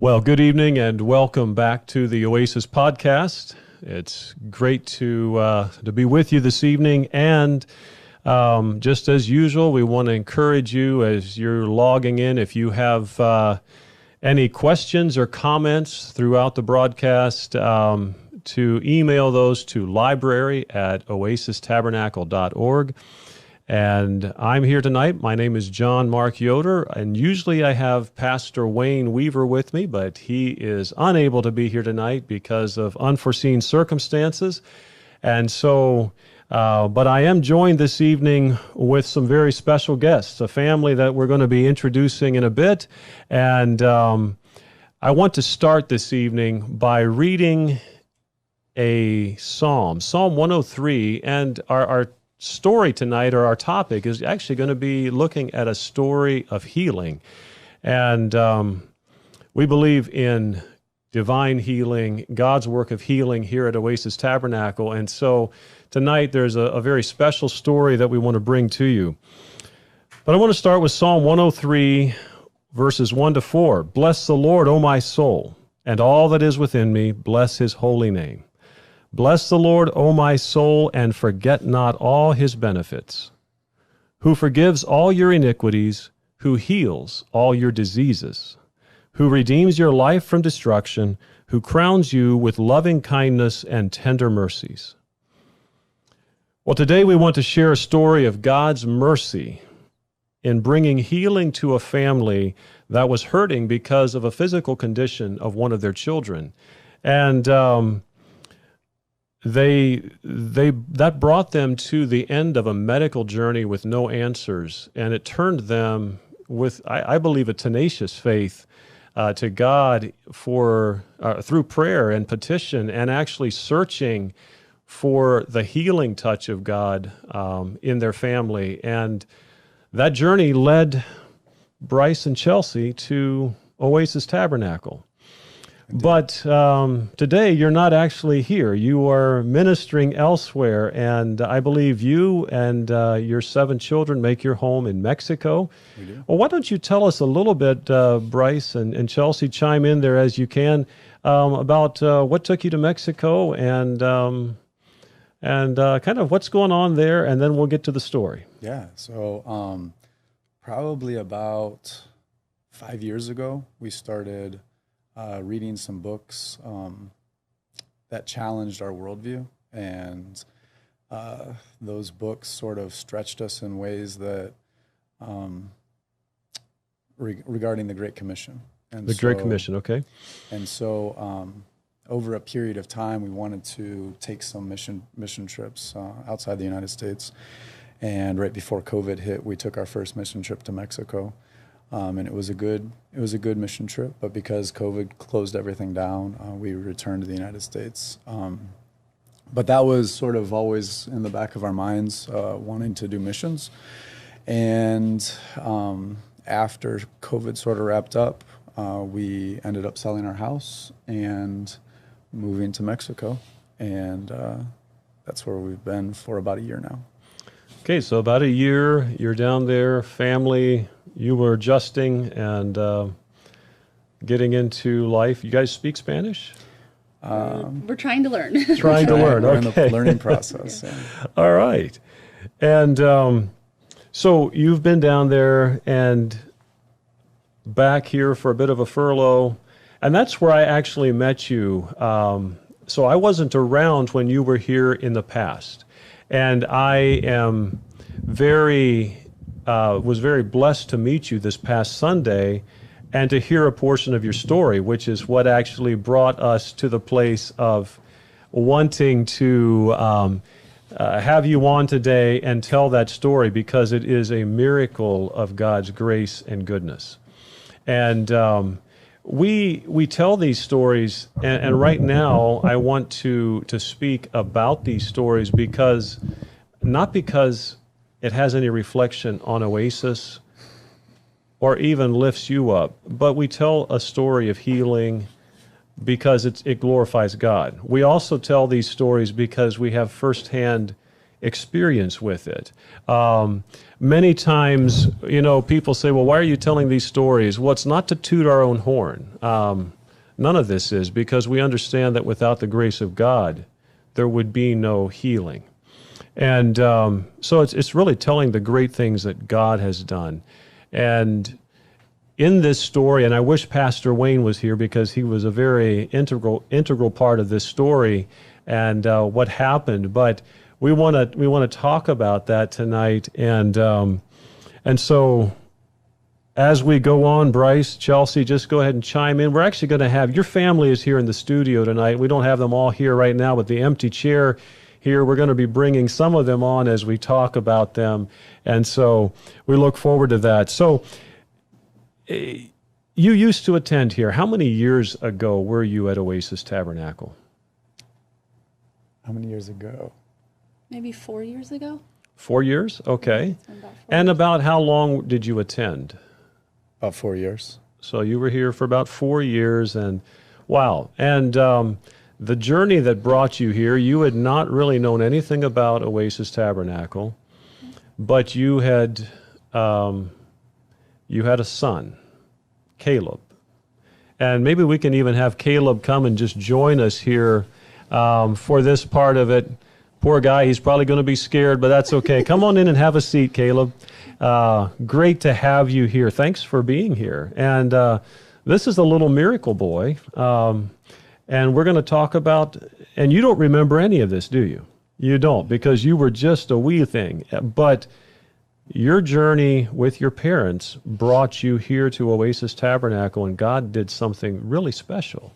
Well, good evening and welcome back to the Oasis podcast. It's great to be with you this evening, and just as usual, we want to encourage you as you're logging in. If you have any questions or comments throughout the broadcast, to email those to library@oasistabernacle.org. And I'm here tonight. My name is John Mark Yoder, and usually I have Pastor Wayne Weaver with me, but he is unable to be here tonight because of unforeseen circumstances. And so, but I am joined this evening with some very special guests, a family that we're going to be introducing in a bit. And I want to start this evening by reading a psalm, Psalm 103, and our story tonight, or our topic, is actually going to be looking at a story of healing. And we believe in divine healing, God's work of healing here at Oasis Tabernacle. And so tonight there's a very special story that we want to bring to you. But I want to start with Psalm 103, verses 1 to 4. Bless the Lord, O my soul, and all that is within me, bless his holy name. Bless the Lord, O my soul, and forget not all his benefits, who forgives all your iniquities, who heals all your diseases, who redeems your life from destruction, who crowns you with loving kindness and tender mercies. Well, today we want to share a story of God's mercy in bringing healing to a family that was hurting because of a physical condition of one of their children. And that brought them to the end of a medical journey with no answers, and it turned them with, I believe, a tenacious faith to God for through prayer and petition, and actually searching for the healing touch of God in their family. And that journey led Brice and Chelsey to Oasis Tabernacle. But today you're not actually here. You are ministering elsewhere, and I believe you and your 7 children make your home in Mexico. We do. Well, why don't you tell us a little bit, Brice and Chelsey, chime in there as you can, about what took you to Mexico and kind of what's going on there, and then we'll get to the story. Yeah, so probably about 5 years ago, we started reading some books that challenged our worldview, and those books sort of stretched us in ways that regarding the Great Commission. And Great Commission, okay. And so over a period of time, we wanted to take some mission trips outside the United States. And right before COVID hit, we took our first mission trip to Mexico. And it was a good mission trip, but because COVID closed everything down, we returned to the United States. But that was sort of always in the back of our minds, wanting to do missions. And after COVID sort of wrapped up, we ended up selling our house and moving to Mexico, and that's where we've been for about a year now. Okay, so about a year, you're down there, family. You were adjusting and getting into life. You guys speak Spanish? We're trying to learn. Trying to learn, We're in okay. the learning process. Yeah. Yeah. All right. And so you've been down there and back here for a bit of a furlough, and that's where I actually met you. So I wasn't around when you were here in the past, and I am was very blessed to meet you this past Sunday and to hear a portion of your story, which is what actually brought us to the place of wanting to have you on today and tell that story, because it is a miracle of God's grace and goodness. And we tell these stories, and right now I want to speak about these stories not because it has any reflection on Oasis or even lifts you up, but we tell a story of healing because it glorifies God. We also tell these stories because we have firsthand experience with it. Many times, people say, well, why are you telling these stories? Well, it's not to toot our own horn. None of this is, because we understand that without the grace of God, there would be no healing. And so it's really telling the great things that God has done. And in this story, and I wish Pastor Wayne was here because he was a very integral part of this story and what happened. But we want to talk about that tonight. And so as we go on, Brice, Chelsey, just go ahead and chime in. We're actually going to have, your family is here in the studio tonight. We don't have them all here right now, but the empty chair here, we're going to be bringing some of them on as we talk about them. And so we look forward to that. So you used to attend here. How many years ago were you at Oasis Tabernacle? How many years ago? Maybe 4 years ago. 4 years? Okay. And about how long did you attend? About 4 years. So you were here for about 4 years, and wow. And the journey that brought you here, you had not really known anything about Oasis Tabernacle, but you had a son, Caleb. And maybe we can even have Caleb come and just join us here for this part of it. Poor guy, he's probably going to be scared, but that's okay. Come on in and have a seat, Caleb. Great to have you here. Thanks for being here. And this is a little miracle boy. And we're going to talk about, and you don't remember any of this, do you? You don't, because you were just a wee thing. But your journey with your parents brought you here to Oasis Tabernacle, and God did something really special.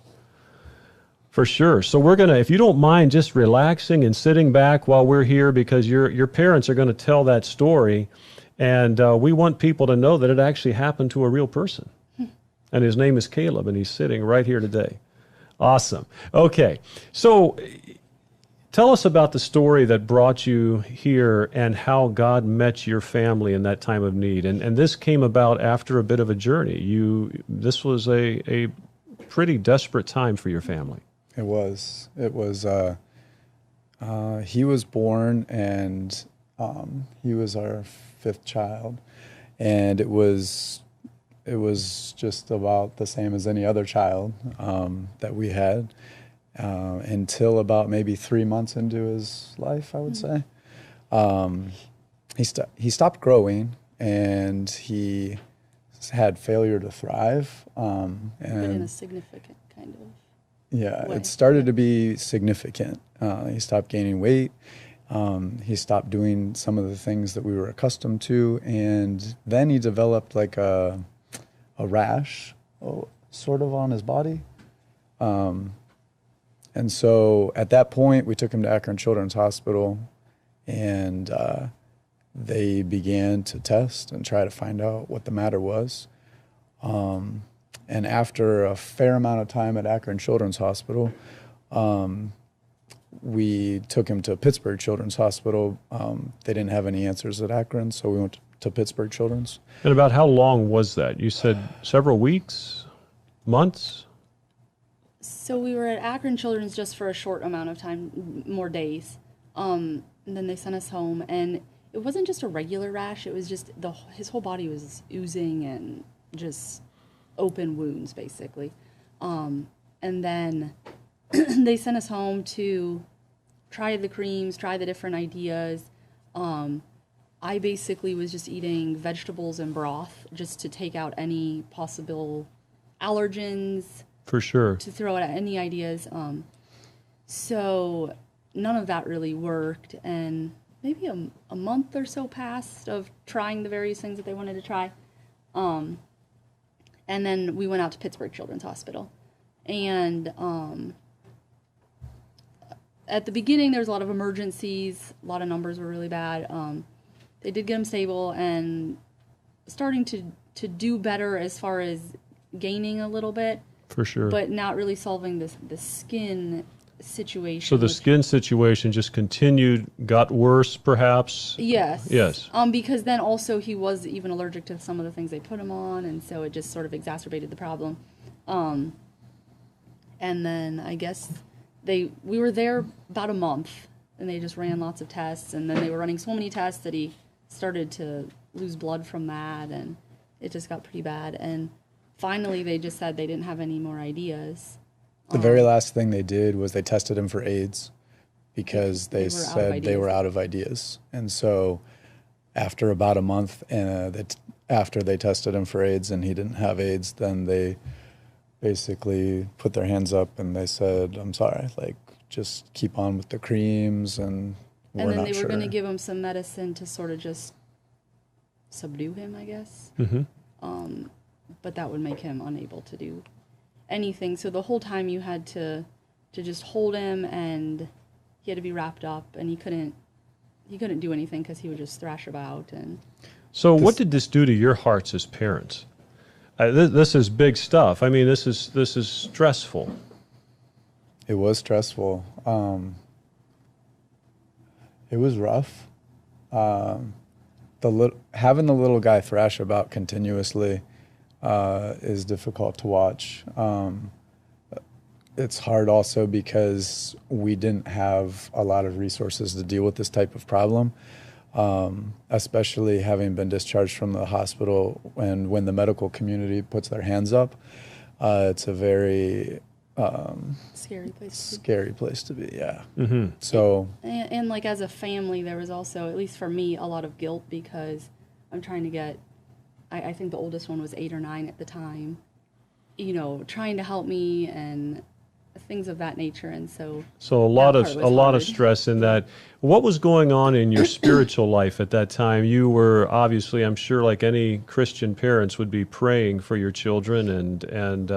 For sure. So we're going to, if you don't mind just relaxing and sitting back while we're here, because your parents are going to tell that story, and we want people to know that it actually happened to a real person. And his name is Caleb, and he's sitting right here today. Awesome. Okay. So tell us about the story that brought you here and how God met your family in that time of need. And this came about after a bit of a journey. This was a pretty desperate time for your family. It was. He was born, and he was our fifth child, and it was just about the same as any other child that we had until about maybe 3 months into his life, I would say. He stopped growing, and he had failure to thrive. But in a significant kind of Yeah, way. It started to be significant. He stopped gaining weight. He stopped doing some of the things that we were accustomed to, and then he developed like a rash, sort of on his body. And so at that point, we took him to Akron Children's Hospital, and they began to test and try to find out what the matter was. And after a fair amount of time at Akron Children's Hospital, we took him to Pittsburgh Children's Hospital. They didn't have any answers at Akron, so we went to Pittsburgh Children's. And about how long was that? You said several weeks, months? So we were at Akron Children's just for a short amount of time, more days. And then they sent us home, and it wasn't just a regular rash. It was just his whole body was oozing and just open wounds, basically. And then they sent us home to try the creams, try the different ideas. I basically was just eating vegetables and broth just to take out any possible allergens. For sure. To throw out any ideas. So none of that really worked. And maybe a month or so passed of trying the various things that they wanted to try. And then we went out to Pittsburgh Children's Hospital. And at the beginning, there was a lot of emergencies. A lot of numbers were really bad. They did get him stable and starting to do better as far as gaining a little bit. For sure. But not really solving the skin situation. So the skin situation just continued, got worse perhaps? Yes. Yes. Because then also he was even allergic to some of the things they put him on, and so it just sort of exacerbated the problem. And then I guess we were there about a month, and they just ran lots of tests, and then they were running so many tests that he started to lose blood from that, and it just got pretty bad. And finally, they just said they didn't have any more ideas. The very last thing they did was they tested him for AIDS because they said they were out of ideas. And so after about a month, after they tested him for AIDS and he didn't have AIDS, then they basically put their hands up and they said, I'm sorry, like, just keep on with the creams, and we're not sure. And then they were going to give him some medicine to sort of just subdue him, I guess. Mm-hmm. But that would make him unable to do anything. So the whole time you had to just hold him, and he had to be wrapped up, and he couldn't do anything because he would just thrash about. And so what did this do to your hearts as parents? This is big stuff. I mean, this is stressful. It was stressful. It was rough. Having the little guy thrash about continuously is difficult to watch. It's hard also because we didn't have a lot of resources to deal with this type of problem, especially having been discharged from the hospital. And when the medical community puts their hands up, it's a very scary place to be. Yeah. Mm-hmm. So and like as a family, there was also, at least for me, a lot of guilt because I'm trying to get. I think the oldest one was 8 or 9 at the time. Trying to help me and things of that nature, and so a lot of stress in that. What was going on in your spiritual life at that time? You were obviously, I'm sure, like any Christian parents, would be praying for your children, and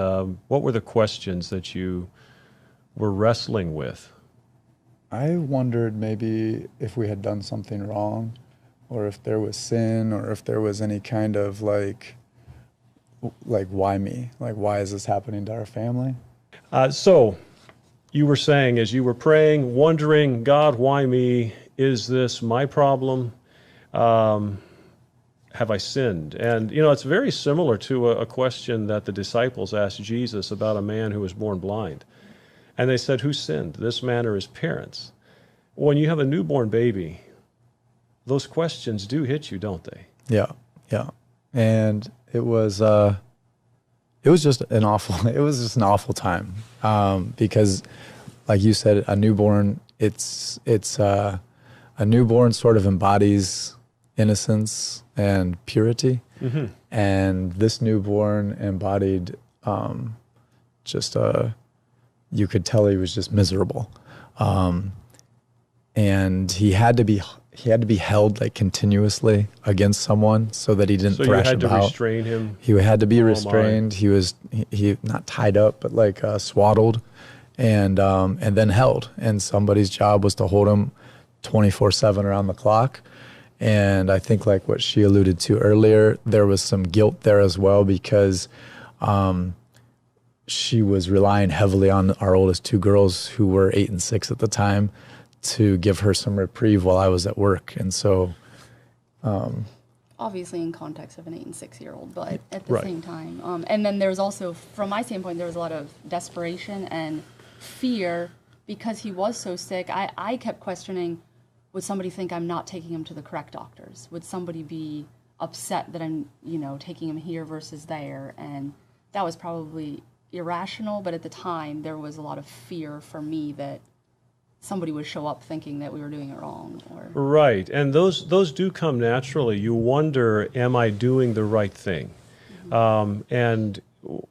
what were the questions that you were wrestling with? I wondered maybe if we had done something wrong, or if there was sin, or if there was any kind of like why me? Like, why is this happening to our family? So you were saying, as you were praying, wondering, God, why me? Is this my problem? Have I sinned? And, it's very similar to a question that the disciples asked Jesus about a man who was born blind. And they said, who sinned, this man or his parents? When you have a newborn baby, those questions do hit you, don't they? Yeah. And it was just an awful time, because, like you said, a newborn, a newborn sort of embodies innocence and purity, mm-hmm. and this newborn embodied you could tell he was just miserable, and he had to be held like continuously against someone so that he didn't thrash about. So you had to restrain him? He had to be restrained. He was not tied up, but like swaddled and then held. And somebody's job was to hold him 24/7 around the clock. And I think, like what she alluded to earlier, there was some guilt there as well because she was relying heavily on our oldest 2 girls, who were 8 and 6 at the time, to give her some reprieve while I was at work. And so obviously in context of an 8 and 6-year-old, but at the same time, and then there's also, from my standpoint, there was a lot of desperation and fear because he was so sick. I kept questioning, would somebody think I'm not taking him to the correct doctors? Would somebody be upset that I'm taking him here versus there? And that was probably irrational, but at the time there was a lot of fear for me that somebody would show up thinking that we were doing it wrong. Right, and those do come naturally. You wonder, am I doing the right thing? Mm-hmm. And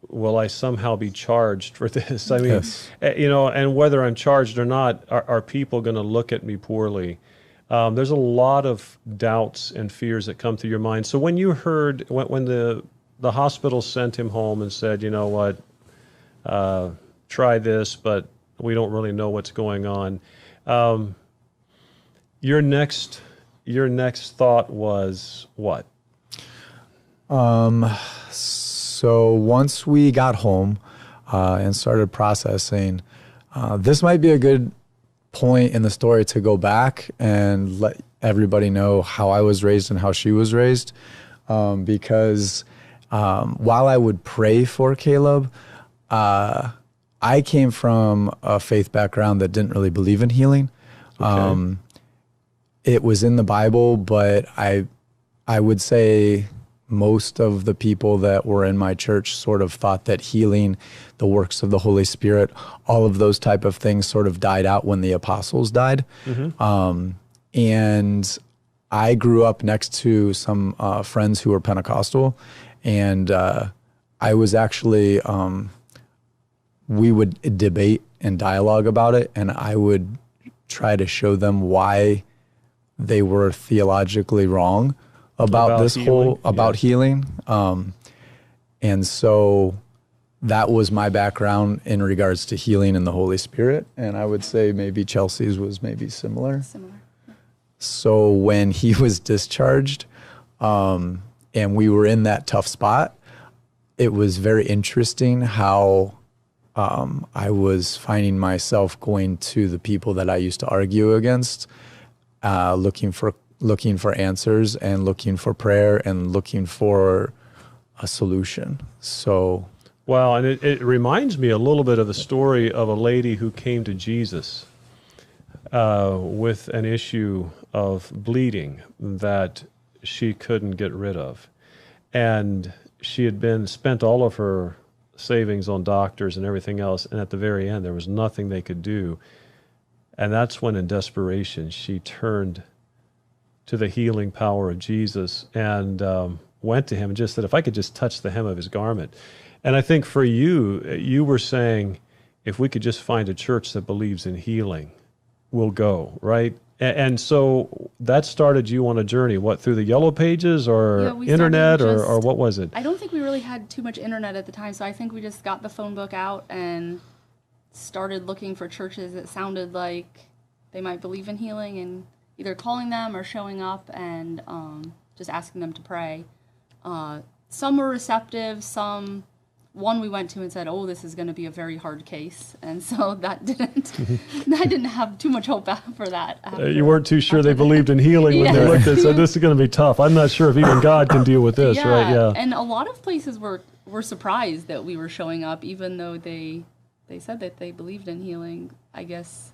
will I somehow be charged for this? I mean, yes. And whether I'm charged or not, are people going to look at me poorly? There's a lot of doubts and fears that come through your mind. So when you heard, when the hospital sent him home and said, you know what, try this, but we don't really know what's going on. Your next thought was what? So once we got home and started processing, this might be a good point in the story to go back and let everybody know how I was raised and how she was raised, because while I would pray for Caleb, I came from a faith background that didn't really believe in healing. Okay. It was in the Bible, but I would say most of the people that were in my church sort of thought that healing, the works of the Holy Spirit, all of those type of things sort of died out when the apostles died. And I grew up next to some friends who were Pentecostal, and I was actually, we would debate and dialogue about it, and I would try to show them why they were theologically wrong about this healing, about healing. And so that was my background in regards to healing and the Holy Spirit. And I would say maybe Chelsea's was maybe similar. Similar. So when he was discharged, and we were in that tough spot, it was very interesting how I was finding myself going to the people that I used to argue against, looking for answers and looking for prayer and looking for a solution. So, Wow, and it reminds me a little bit of the story of a lady who came to Jesus with an issue of bleeding that she couldn't get rid of. And she had spent all of her savings on doctors and everything else, and at the very end, there was nothing they could do. And that's when, in desperation, she turned to the healing power of Jesus and went to him and just said, if I could just touch the hem of his garment. And I think for you, you were saying, if we could just find a church that believes in healing, we'll go, right? And so that started you on a journey, what, through the Yellow Pages or we internet started or what was it? I don't think we really had too much internet at the time, so I think we just got the phone book out and started looking for churches that sounded like they might believe in healing, and either calling them or showing up and just asking them to pray. Some were receptive, one we went to and said, oh, this is going to be a very hard case. And so I didn't have too much hope for that. You weren't too sure they believed in healing when they looked and said, this is going to be tough. I'm not sure if even God can deal with this, right? Yeah. And a lot of places were surprised that we were showing up, even though they said that they believed in healing, I guess.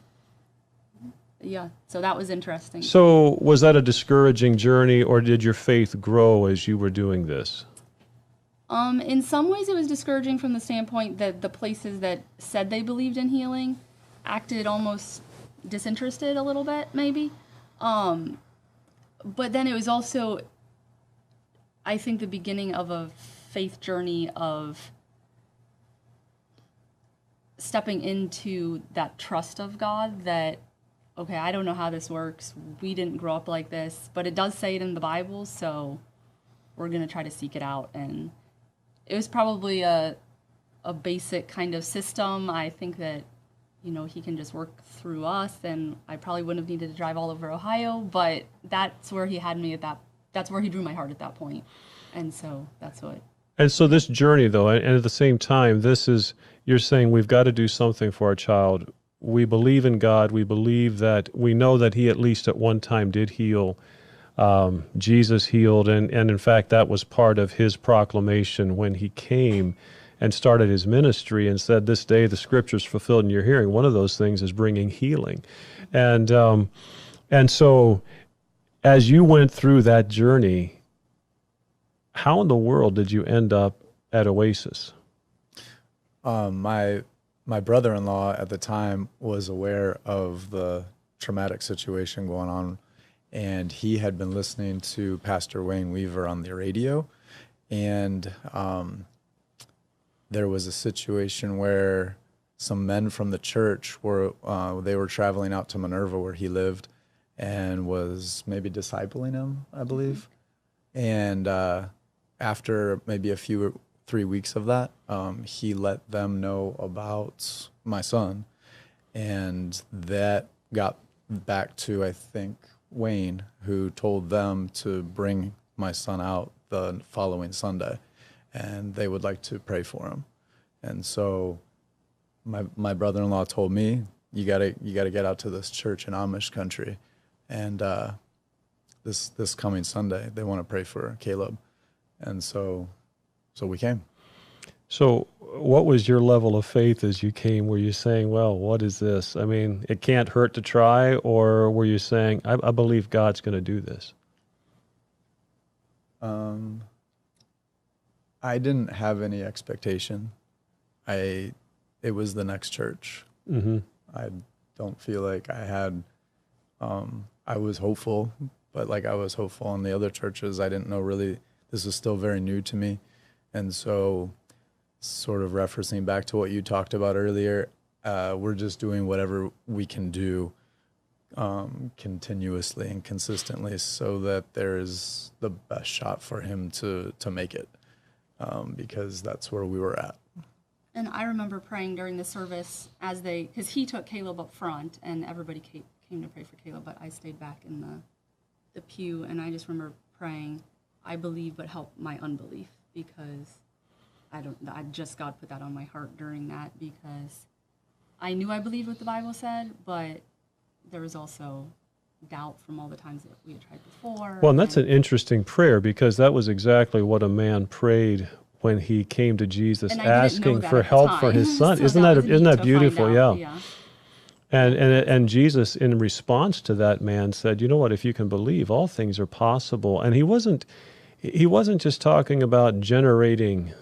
Yeah, so that was interesting. So was that a discouraging journey, or did your faith grow as you were doing this? In some ways it was discouraging from the standpoint that the places that said they believed in healing acted almost disinterested a little bit, maybe. But then it was also, I think, the beginning of a faith journey of stepping into that trust of God that, okay, I don't know how this works. We didn't grow up like this, but it does say it in the Bible, so we're going to try to seek it out. And it was probably a basic kind of system. I think that, he can just work through us, and I probably wouldn't have needed to drive all over Ohio, but that's where he had me that's where he drew my heart at that point. And so that's what. And so this journey, though, and at the same time, you're saying we've got to do something for our child. We believe in God. We believe that we know that he at least at one time did heal. Jesus healed, and in fact, that was part of his proclamation when he came and started his ministry and said, this day the scriptures fulfilled in your hearing. One of those things is bringing healing. And so as you went through that journey, how in the world did you end up at Oasis? My brother-in-law at the time was aware of the traumatic situation going on, and he had been listening to Pastor Wayne Weaver on the radio, and there was a situation where some men from the church were traveling out to Minerva where he lived and was maybe discipling him, I believe. And after maybe 3 weeks of that, he let them know about my son, and that got back to, I think, Wayne, who told them to bring my son out the following Sunday, and they would like to pray for him. And so my brother-in-law told me, you gotta get out to this church in Amish country, and this coming Sunday they want to pray for Caleb. And so we came. So, what was your level of faith as you came? Were you saying, well, what is this? I mean, it can't hurt to try, or were you saying, I believe God's going to do this? I didn't have any expectation. It was the next church. Mm-hmm. I don't feel like I had, I was hopeful, but like I was hopeful in the other churches. I didn't know really, this was still very new to me. And so, sort of referencing back to what you talked about earlier, we're just doing whatever we can do continuously and consistently so that there is the best shot for him to make it, because that's where we were at. And I remember praying during the service because he took Caleb up front and everybody came to pray for Caleb, but I stayed back in the pew, and I just remember praying, I believe, but help my unbelief, because God put that on my heart during that, because I knew I believed what the Bible said, but there was also doubt from all the times that we had tried before. Well, and that's an interesting prayer, because that was exactly what a man prayed when he came to Jesus, asking for help for his son. So isn't that beautiful? Yeah. Yeah. And Jesus, in response to that man, said, "You know what? If you can believe, all things are possible." And he wasn't just talking about generating.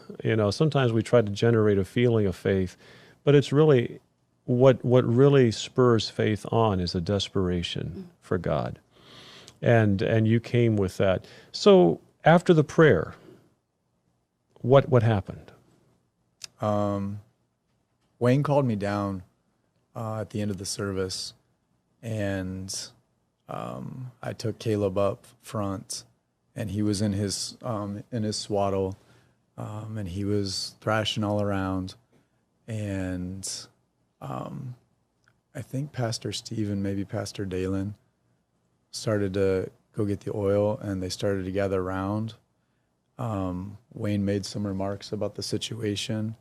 Sometimes we try to generate a feeling of faith, but it's really what really spurs faith on is a desperation for God, and you came with that. So after the prayer, what happened? Wayne called me down at the end of the service, and I took Caleb up front, and he was in his swaddle, and he was thrashing all around, and I think Pastor Steve and maybe Pastor Dalen started to go get the oil, and they started to gather around. Wayne made some remarks about the situation,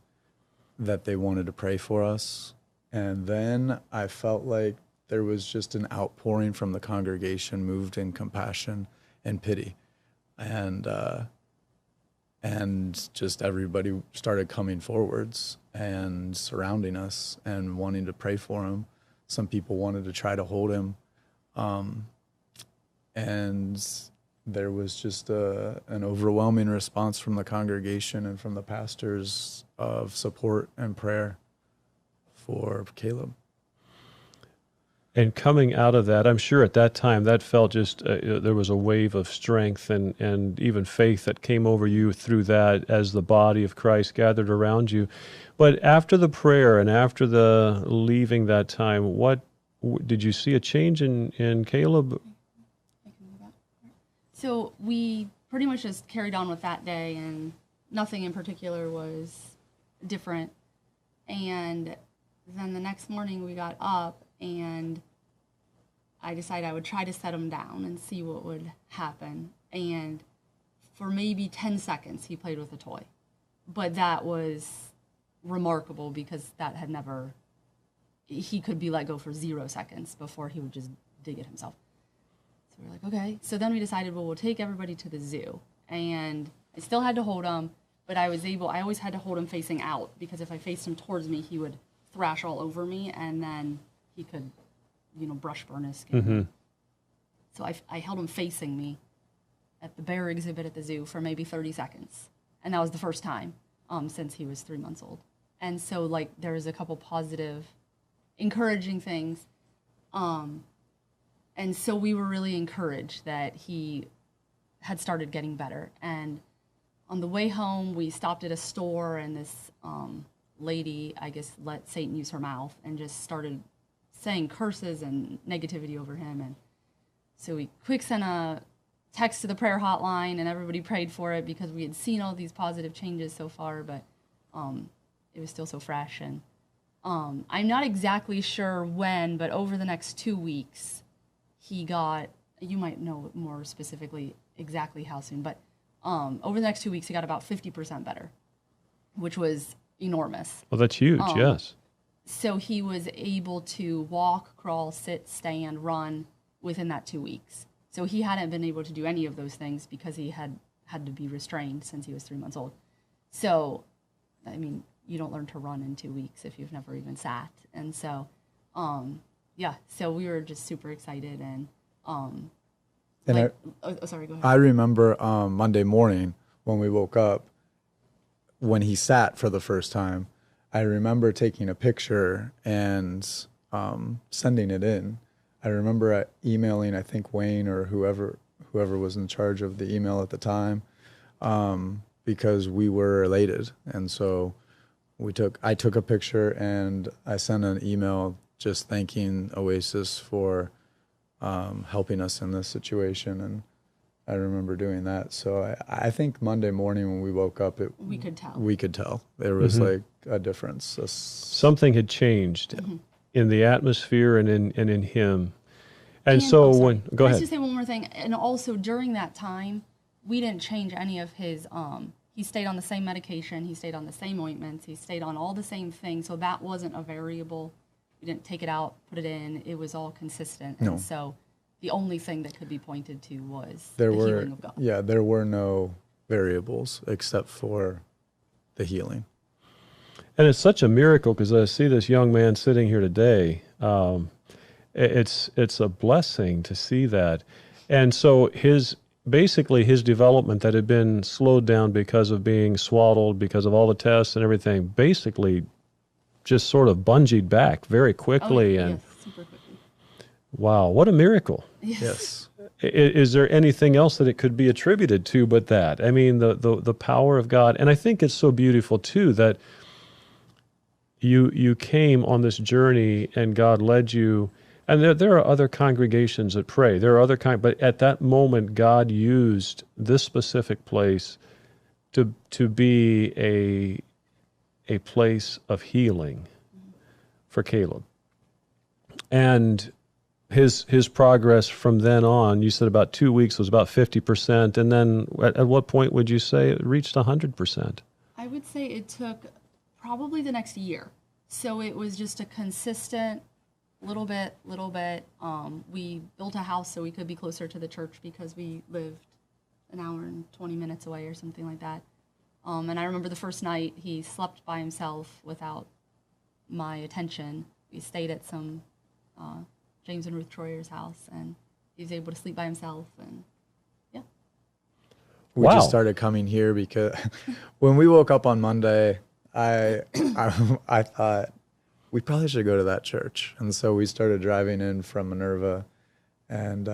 that they wanted to pray for us. And then I felt like there was just an outpouring from the congregation, moved in compassion and pity. And just everybody started coming forwards and surrounding us and wanting to pray for him. Some people wanted to try to hold him. And there was just an overwhelming response from the congregation and from the pastors of support and prayer for Caleb. And coming out of that, I'm sure at that time that felt just, there was a wave of strength and even faith that came over you through that as the body of Christ gathered around you. But after the prayer and after the leaving that time, did you see a change in Caleb? So we pretty much just carried on with that day, and nothing in particular was different. And then the next morning we got up, and I decided I would try to set him down and see what would happen. And for maybe 10 seconds, he played with a toy. But that was remarkable, because that had never, he could be let go for 0 seconds before he would just dig it himself. So we're like, okay. So then we decided, well, we'll take everybody to the zoo. And I still had to hold him, but I always had to hold him facing out, because if I faced him towards me, he would thrash all over me, and then he could, brush burn his skin. Mm-hmm. So I held him facing me at the bear exhibit at the zoo for maybe 30 seconds. And that was the first time since he was 3 months old. And so, there was a couple positive, encouraging things. And so we were really encouraged that he had started getting better. And on the way home, we stopped at a store, and this lady, I guess, let Satan use her mouth and just started saying curses and negativity over him. And so we quick sent a text to the prayer hotline, and everybody prayed for it, because we had seen all these positive changes so far, but it was still so fresh. And I'm not exactly sure when, but over the next 2 weeks, he got, you might know more specifically exactly how soon, but over the next 2 weeks, he got about 50% better, which was enormous. Well, that's huge, yes. So he was able to walk, crawl, sit, stand, run within that 2 weeks. So he hadn't been able to do any of those things because he had to be restrained since he was 3 months old. So I mean, you don't learn to run in 2 weeks if you've never even sat. And so, yeah, so we were just super excited. And sorry, go ahead. I remember Monday morning when we woke up, when he sat for the first time, I remember taking a picture and sending it in. I remember emailing, I think Wayne or whoever was in charge of the email at the time, because we were elated. And so I took a picture and I sent an email just thanking Oasis for helping us in this situation. And I remember doing that. So I think Monday morning when we woke up, we could tell. We could tell. There was like a difference. Something had changed in the atmosphere and in him. And so go ahead. Let's just say one more thing. And also during that time, we didn't change any of his, he stayed on the same medication, he stayed on the same ointments, he stayed on all the same things. So that wasn't a variable. We didn't take it out, put it in. It was all consistent. No. And so the only thing that could be pointed to was the healing of God. Yeah, there were no variables except for the healing. And it's such a miracle because I see this young man sitting here today. It's a blessing to see that. And so his development that had been slowed down because of being swaddled, because of all the tests and everything, basically just sort of bungeed back very quickly. Yes, super quickly. Wow, what a miracle. Yes. Is there anything else that it could be attributed to but that? I mean, the power of God. And I think it's so beautiful, too, that you came on this journey and God led you. And there are other congregations that pray. There are other but at that moment, God used this specific place to be a place of healing for Caleb. And his progress from then on, you said about 2 weeks was about 50%. And then at what point would you say it reached 100%? I would say it took probably the next year. So it was just a consistent little bit. We built a house so we could be closer to the church because we lived an hour and 20 minutes away or something like that. And I remember the first night he slept by himself without my attention. We stayed at some James and Ruth Troyer's house, and he was able to sleep by himself. And yeah, we just started coming here because when we woke up on Monday, I thought we probably should go to that church. And so we started driving in from Minerva. And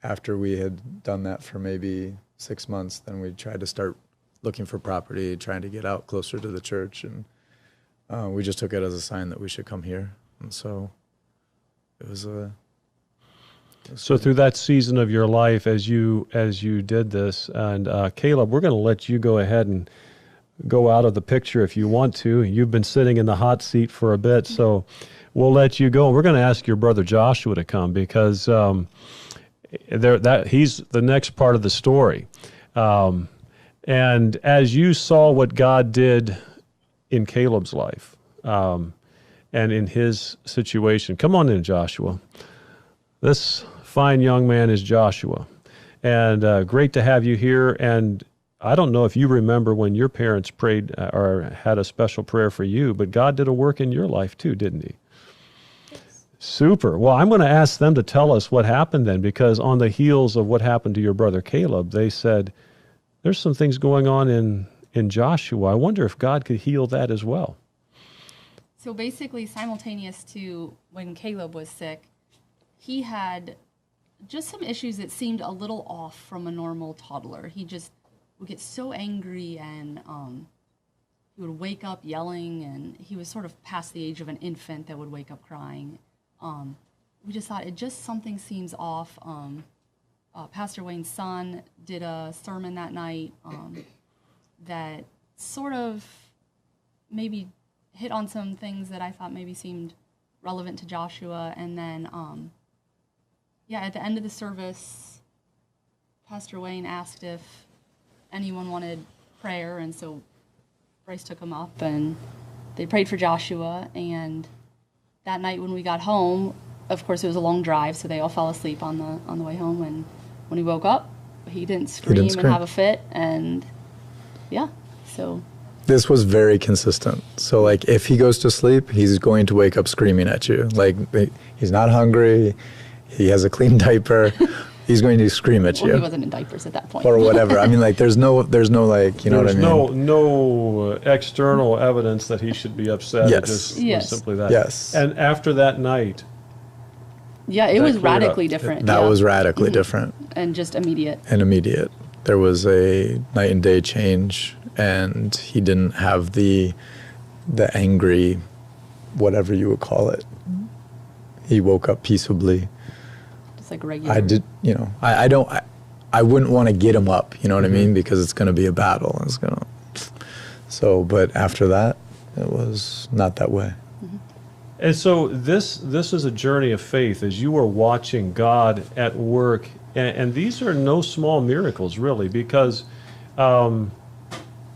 after we had done that for maybe 6 months, then we tried to start looking for property, trying to get out closer to the church. And we just took it as a sign that we should come here. And so it was So through that season of your life, as you did this, and Caleb, we're going to let you go ahead and go out of the picture if you want to. You've been sitting in the hot seat for a bit, so we'll let you go. We're going to ask your brother Joshua to come because he's the next part of the story. And as you saw what God did in Caleb's life and in his situation, come on in, Joshua. This fine young man is Joshua, and great to have you here. And I don't know if you remember when your parents prayed or had a special prayer for you, but God did a work in your life too, didn't he? Yes. Super. Well, I'm going to ask them to tell us what happened then, because on the heels of what happened to your brother Caleb, they said, there's some things going on in Joshua. I wonder if God could heal that as well. So basically, simultaneous to when Caleb was sick, he had just some issues that seemed a little off from a normal toddler. He just would get so angry, and he would wake up yelling, and he was sort of past the age of an infant that would wake up crying. We just thought something seems off. Pastor Wayne's son did a sermon that night that sort of maybe hit on some things that I thought maybe seemed relevant to Joshua. And then, at the end of the service, Pastor Wayne asked if anyone wanted prayer, and so Brice took him up, and they prayed for Joshua. And that night when we got home, of course it was a long drive, so they all fell asleep on the way home. And when he woke up, he didn't scream and have a fit, and so This was very consistent. So like if he goes to sleep, he's going to wake up screaming at you. Like he's not hungry, he has a clean diaper, he's going to scream at you. He wasn't in diapers at that point. Or whatever. I mean, like there's no like, you know what I mean? There's no external evidence that he should be upset. Yes. It just Yes. was simply that. Yes. And after that night, Yeah, it That was cleared radically up. different. That yeah. was radically different And just immediate. and immediate. There was a night and day change, and he didn't have the angry, whatever you would call it. He woke up peaceably. Just like regular. I did, you know, I wouldn't want to get him up, you know what I mean? Because it's going to be a battle. It's going to, so, but after that, it was not that way. and so this is a journey of faith as you are watching God at work, and these are no small miracles, really, because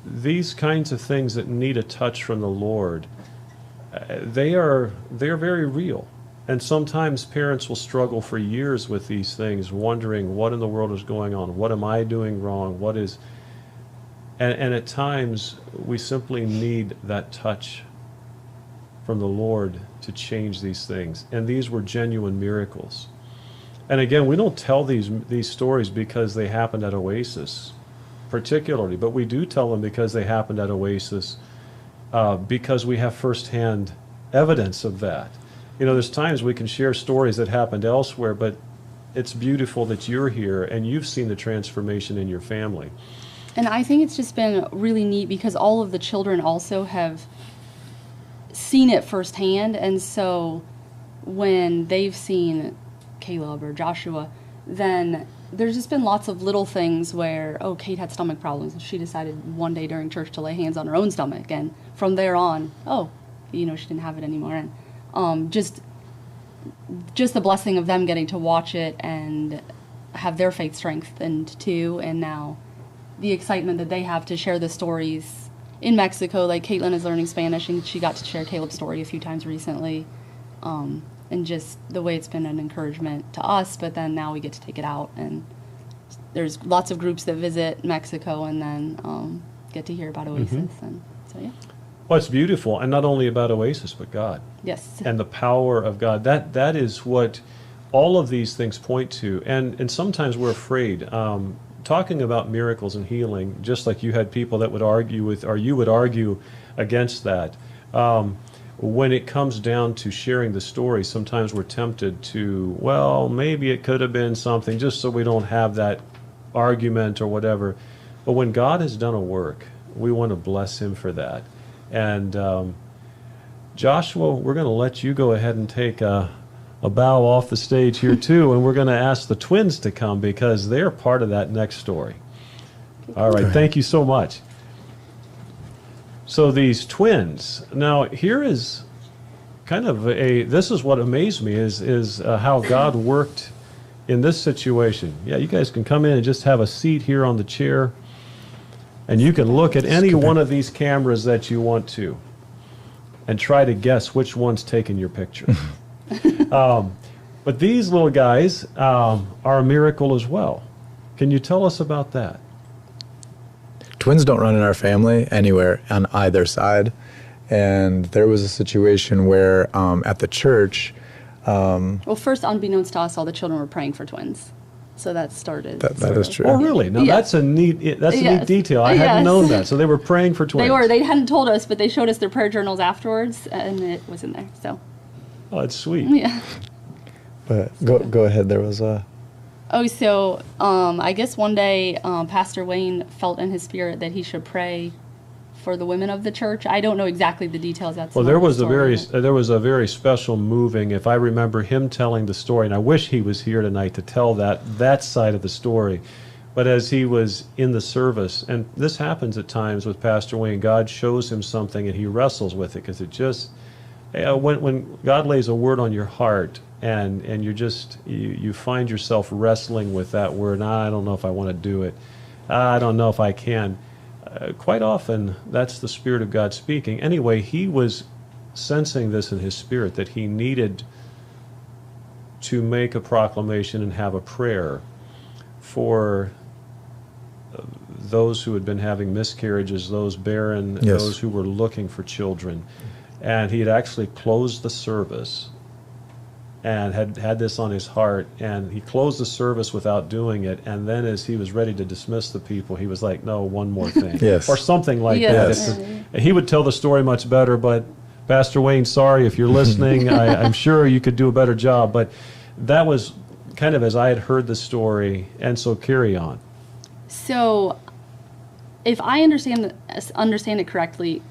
these kinds of things that need a touch from the Lord, they're very real. And sometimes parents will struggle for years with these things, wondering what in the world is going on, what am I doing wrong, what is, and at times we simply need that touch from the Lord to change these things. And these were genuine miracles. And again, we don't tell these stories because they happened at Oasis particularly, but we do tell them because they happened at Oasis, because we have firsthand evidence of that. You know, there's times we can share stories that happened elsewhere, but it's beautiful that you're here and you've seen the transformation in your family. And I think it's just been really neat because all of the children also have seen it firsthand. And so when they've seen Caleb or Joshua, then there's just been lots of little things where, oh, Kate had stomach problems, and she decided one day during church to lay hands on her own stomach. And from there on, oh, you know, she didn't have it anymore. And just the blessing of them getting to watch it and have their faith strengthened too. And now the excitement that they have to share the stories in Mexico. Like Caitlin is learning Spanish, and she got to share Caleb's story a few times recently. And just the way it's been an encouragement to us, but then now we get to take it out, and there's lots of groups that visit Mexico and then get to hear about Oasis, and so yeah. Well, it's beautiful, and not only about Oasis, but God. Yes. And the power of God. That is what all of these things point to. And sometimes we're afraid. Talking about miracles and healing, just like you had people that would argue with, or you would argue against that. When it comes down to sharing the story, sometimes we're tempted to, well, maybe it could have been something, just so we don't have that argument or whatever. But when God has done a work, we want to bless him for that. And Joshua, we're going to let you go ahead and take a bow off the stage here too, and we're going to ask the twins to come because they're part of that next story. All right, thank you so much. So these twins, now here is kind of this is what amazed me is how God worked in this situation. Yeah, you guys can come in and just have a seat here on the chair, and you can look at any one of these cameras that you want to and try to guess which one's taking your picture. But these little guys are a miracle as well. Can you tell us about that? Twins don't run in our family anywhere on either side. And there was a situation where at the church... well, first, unbeknownst to us, all the children were praying for twins. So that started. That is true. Oh, really? Now Yes. that's a neat Yes. detail. I hadn't Yes. known that. So they were praying for twins. They hadn't told us, but they showed us their prayer journals afterwards, and it was in there. So, Oh, that's sweet. yeah. But go ahead. There was a... Oh, so I guess one day Pastor Wayne felt in his spirit that he should pray for the women of the church. I don't know exactly the details. That's Well, not there the was a story. very special moving. If I remember him telling the story, and I wish he was here tonight to tell that side of the story. But as he was in the service, and this happens at times with Pastor Wayne, God shows him something and he wrestles with it because it just when God lays a word on your heart. And you find yourself wrestling with that word. I don't know if I want to do it. I don't know if I can. Quite often, that's the Spirit of God speaking. Anyway, he was sensing this in his spirit, that he needed to make a proclamation and have a prayer for those who had been having miscarriages, those barren, Yes. those who were looking for children. And he had actually closed the service and had this on his heart, and he closed the service without doing it, and then as he was ready to dismiss the people, he was like, no, one more thing. Yes. Or something like Yes. that. And he would tell the story much better, but Pastor Wayne, sorry if you're listening, I'm sure you could do a better job, but that was kind of as I had heard the story, and so carry on. So, if I understand it correctly,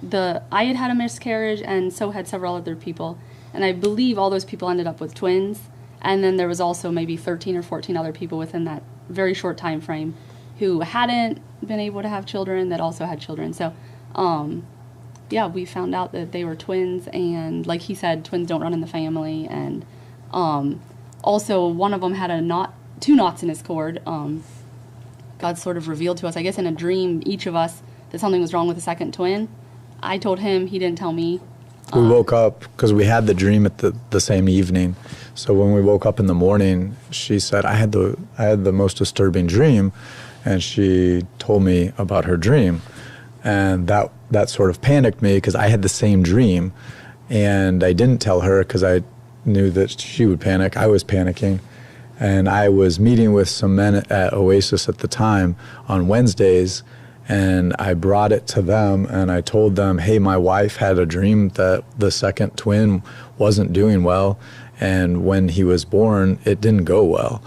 I had a miscarriage, and so had several other people, and I believe all those people ended up with twins. And then there was also maybe 13 or 14 other people within that very short time frame who hadn't been able to have children that also had children. So, yeah, we found out that they were twins, and like he said, twins don't run in the family. And also, one of them had two knots in his cord. God sort of revealed to us, I guess in a dream, each of us, that something was wrong with the second twin. I told him, he didn't tell me. We woke up because we had the dream at the same evening. So when we woke up in the morning, she said, I had the most disturbing dream, and she told me about her dream. And that sort of panicked me because I had the same dream, and I didn't tell her because I knew that she would panic. I was panicking. And I was meeting with some men at Oasis at the time on Wednesdays, and I brought it to them, and I told them, hey, my wife had a dream that the second twin wasn't doing well, and when he was born, it didn't go well.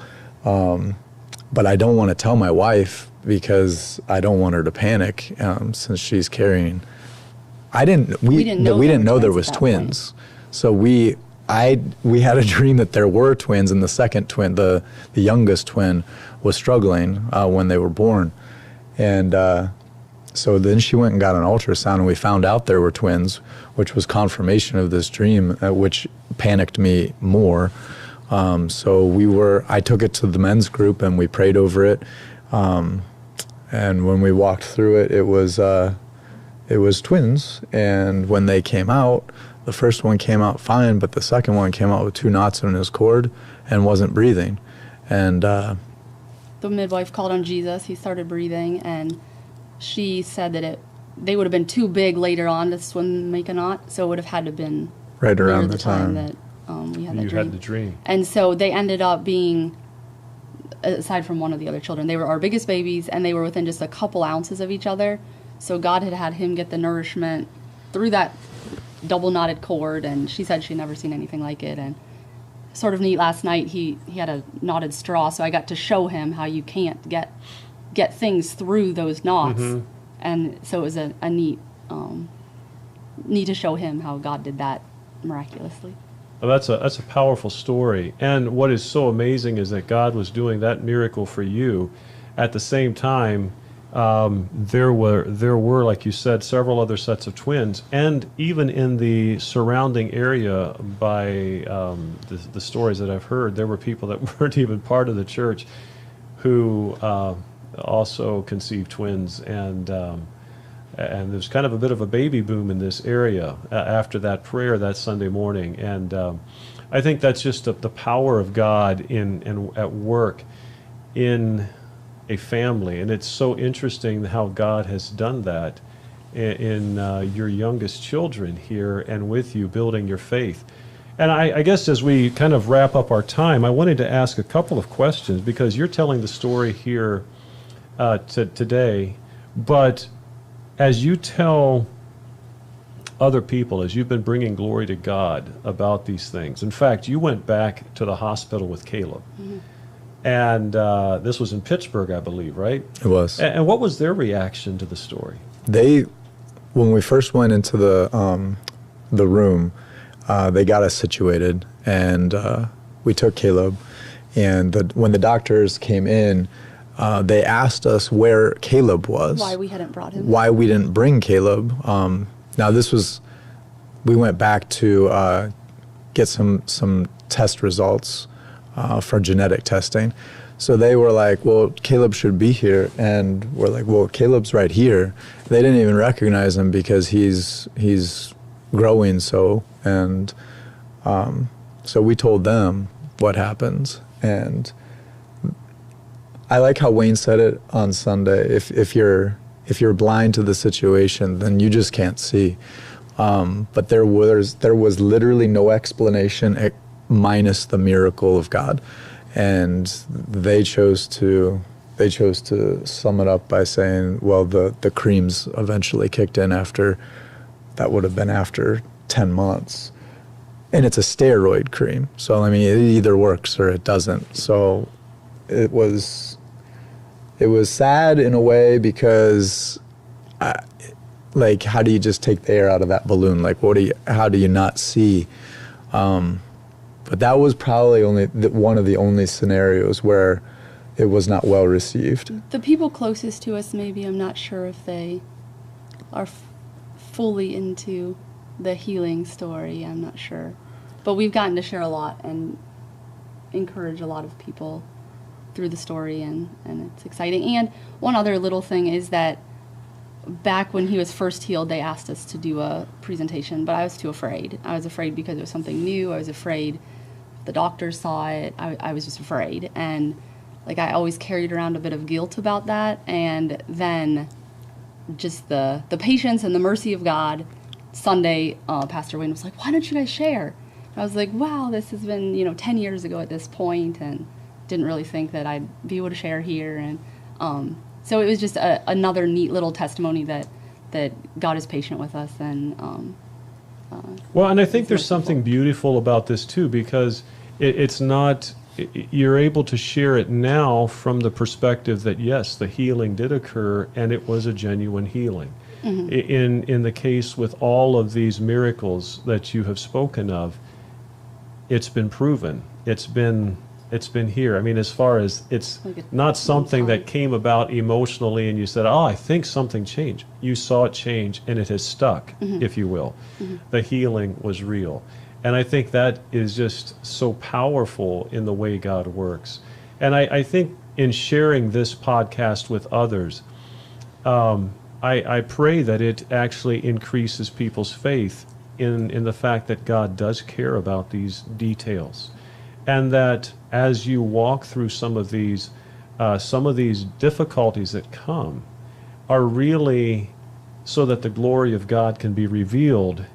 But I don't want to tell my wife because I don't want her to panic since she's carrying. We didn't know there was twins. So we had a dream that there were twins, and the second twin, the youngest twin, was struggling when they were born. And so then she went and got an ultrasound, and we found out there were twins, which was confirmation of this dream, which panicked me more. So I took it to the men's group, and we prayed over it. And when we walked through it, it was twins. And when they came out, the first one came out fine, but the second one came out with 2 knots in his cord and wasn't breathing. And the midwife called on Jesus. He started breathing, and she said that they would have been too big later on to swim and make a knot, so it would have had to have been right around near the time that we had that You dream. had the dream. And so they ended up being, aside from one of the other children, they were our biggest babies, and they were within just a couple ounces of each other. So God had him get the nourishment through that double knotted cord, and she said she'd never seen anything like it. And sort of neat, last night he had a knotted straw, so I got to show him how you can't get things through those knots. Mm-hmm. And so it was a neat to show him how God did that miraculously. Well, that's a powerful story. And what is so amazing is that God was doing that miracle for you. At the same time, there were, like you said, several other sets of twins, and even in the surrounding area, by the stories that I've heard, there were people that weren't even part of the church who also conceived twins, and there's kind of a bit of a baby boom in this area after that prayer that Sunday morning, and I think that's just the power of God at work in a family. And it's so interesting how God has done that in your youngest children here, and with you building your faith. And I guess as we kind of wrap up our time, I wanted to ask a couple of questions, because you're telling the story here today, but as you tell other people, as you've been bringing glory to God about these things, in fact, you went back to the hospital with Caleb. Mm-hmm. And this was in Pittsburgh, I believe, right? It was. And what was their reaction to the story? When we first went into the room, they got us situated, and we took Caleb. And when the doctors came in, they asked us where Caleb was. Why we hadn't brought him. Why we didn't bring Caleb. Now we went back to get some test results for genetic testing. So they were like, well, Caleb should be here. And we're like, well, Caleb's right here. They didn't even recognize him because he's growing so. And so we told them what happens. And I like how Wayne said it on Sunday. If you're blind to the situation, then you just can't see. But there was literally no explanation minus the miracle of God, and they chose to sum it up by saying, well, the creams eventually kicked in after 10 months. And it's a steroid cream. So, I mean, it either works or it doesn't. So it was sad in a way because, like, how do you just take the air out of that balloon? Like, how do you not see? But that was probably one of the only scenarios where it was not well received. The people closest to us, maybe, I'm not sure if they are fully into the healing story. I'm not sure. But we've gotten to share a lot and encourage a lot of people through the story, and it's exciting. And one other little thing is that back when he was first healed, they asked us to do a presentation, but I was too afraid. I was afraid because it was something new. I was afraid the doctors saw it. I was just afraid. And like, I always carried around a bit of guilt about that. And then just the patience and the mercy of God. Sunday, Pastor Wayne was like, why don't you guys share? And I was like, wow, this has been, 10 years ago at this point, and didn't really think that I'd be able to share here. And so it was just another neat little testimony that God is patient with us. And well, and I think there's something beautiful about this too, because it's not, you're able to share it now from the perspective that, yes, the healing did occur and it was a genuine healing. Mm-hmm. In the case with all of these miracles that you have spoken of, it's been proven. It's been here. I mean, as far as it's like not something that came about emotionally and you said, oh, I think something changed. You saw it change and it has stuck, mm-hmm. if you will. Mm-hmm. The healing was real. And I think that is just so powerful in the way God works. And I think in sharing this podcast with others, I pray that it actually increases people's faith in the fact that God does care about these details. And that as you walk through some of these difficulties that come are really so that the glory of God can be revealed.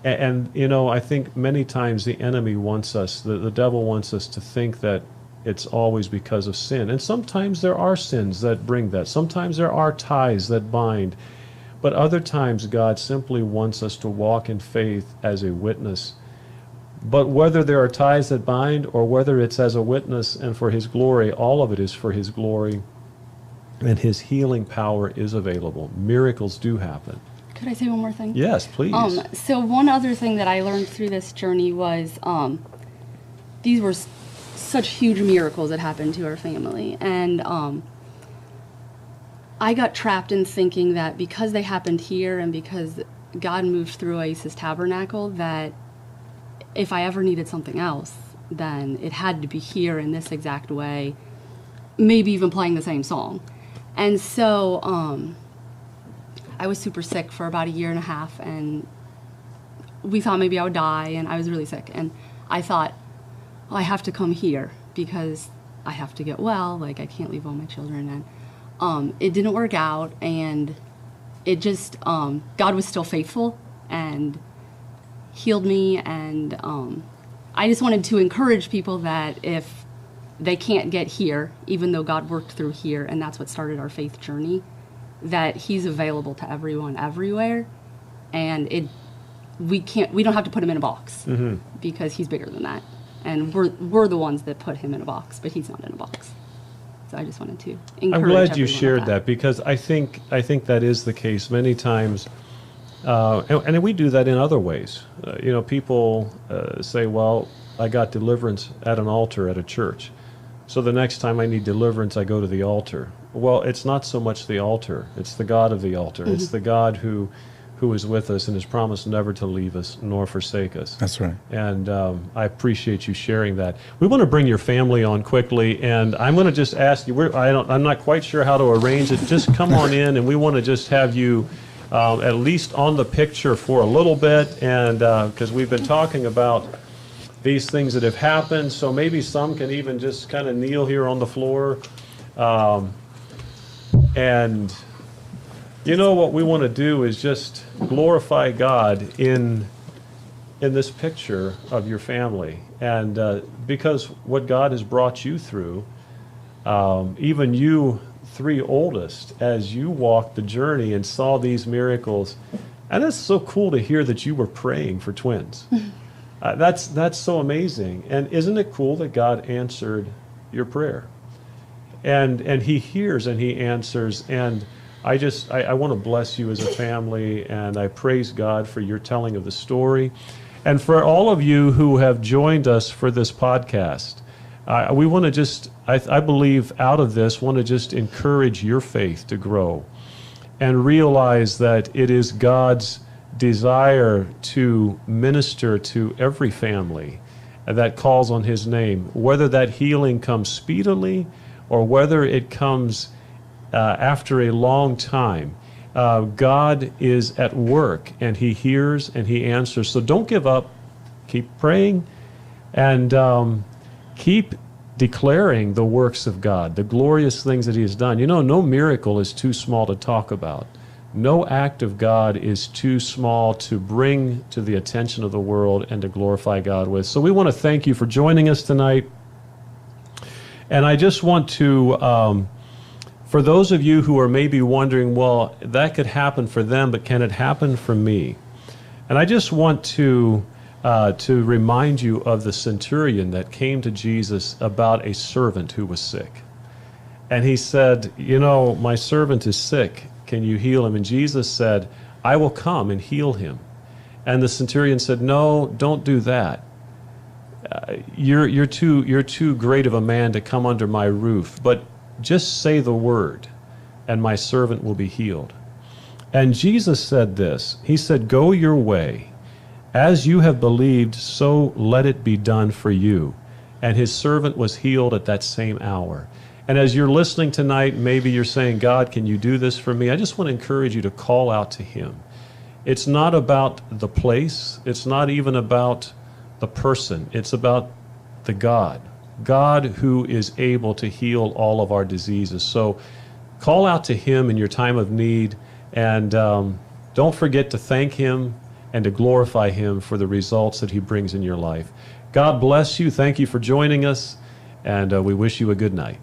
And I think many times the enemy wants us, the devil wants us to think that it's always because of sin. And sometimes there are sins that bring that. Sometimes there are ties that bind. But other times God simply wants us to walk in faith as a witness. But whether there are ties that bind or whether it's as a witness and for His glory, all of it is for His glory. And His healing power is available. Miracles do happen. Could I say one more thing? Yes, please. So one other thing that I learned through this journey was these were such huge miracles that happened to our family. And I got trapped in thinking that because they happened here and because God moved through Oasis Tabernacle, that if I ever needed something else, then it had to be here in this exact way, maybe even playing the same song. And so I was super sick for about 1.5 years, and we thought maybe I would die, and I was really sick. And I thought, well, I have to come here because I have to get well. Like, I can't leave all my children. And it didn't work out, and it just, God was still faithful and healed me. And I just wanted to encourage people that if they can't get here, even though God worked through here, and that's what started our faith journey, that He's available to everyone everywhere, and we don't have to put Him in a box, mm-hmm. because He's bigger than that, and we're the ones that put Him in a box, but He's not in a box. So I just wanted to encourage. I'm glad you shared that, because I think that is the case many times, and we do that in other ways. People say, "Well, I got deliverance at an altar at a church, so the next time I need deliverance, I go to the altar." Well, it's not so much the altar. It's the God of the altar. Mm-hmm. It's the God who is with us and has promised never to leave us nor forsake us. That's right. And I appreciate you sharing that. We want to bring your family on quickly, and I'm going to just ask you, I'm not quite sure how to arrange it. Just come on in, and we want to just have you at least on the picture for a little bit, and because we've been talking about these things that have happened, so maybe some can even just kind of kneel here on the floor. And you know what we want to do is just glorify God in this picture of your family. And because what God has brought you through, even you three oldest, as you walked the journey and saw these miracles, and it's so cool to hear that you were praying for twins. That's so amazing. And isn't it cool that God answered your prayer? And he hears and he answers. And I want to bless you as a family, and I praise God for your telling of the story. And for all of you who have joined us for this podcast, we want to just, I believe out of this, want to just encourage your faith to grow and realize that it is God's desire to minister to every family that calls on his name, whether that healing comes speedily or whether it comes after a long time. God is at work, and he hears and he answers. So don't give up. Keep praying, and keep declaring the works of God, the glorious things that he has done. You know, no miracle is too small to talk about. No act of God is too small to bring to the attention of the world and to glorify God with. So we want to thank you for joining us tonight. And I just want to, for those of you who are maybe wondering, well, that could happen for them, but can it happen for me? And I just want to remind you of the centurion that came to Jesus about a servant who was sick. And he said, you know, my servant is sick. Can you heal him? And Jesus said, I will come and heal him. And the centurion said, no, don't do that. You're too great of a man to come under my roof, but just say the word, and my servant will be healed. And Jesus said this. He said, go your way. As you have believed, so let it be done for you. And his servant was healed at that same hour. And as you're listening tonight, maybe you're saying, God, can you do this for me? I just want to encourage you to call out to him. It's not about the place. It's not even about the person. It's about the God who is able to heal all of our diseases. So call out to him in your time of need, and don't forget to thank him and to glorify him for the results that he brings in your life. God bless you. Thank you for joining us, and we wish you a good night.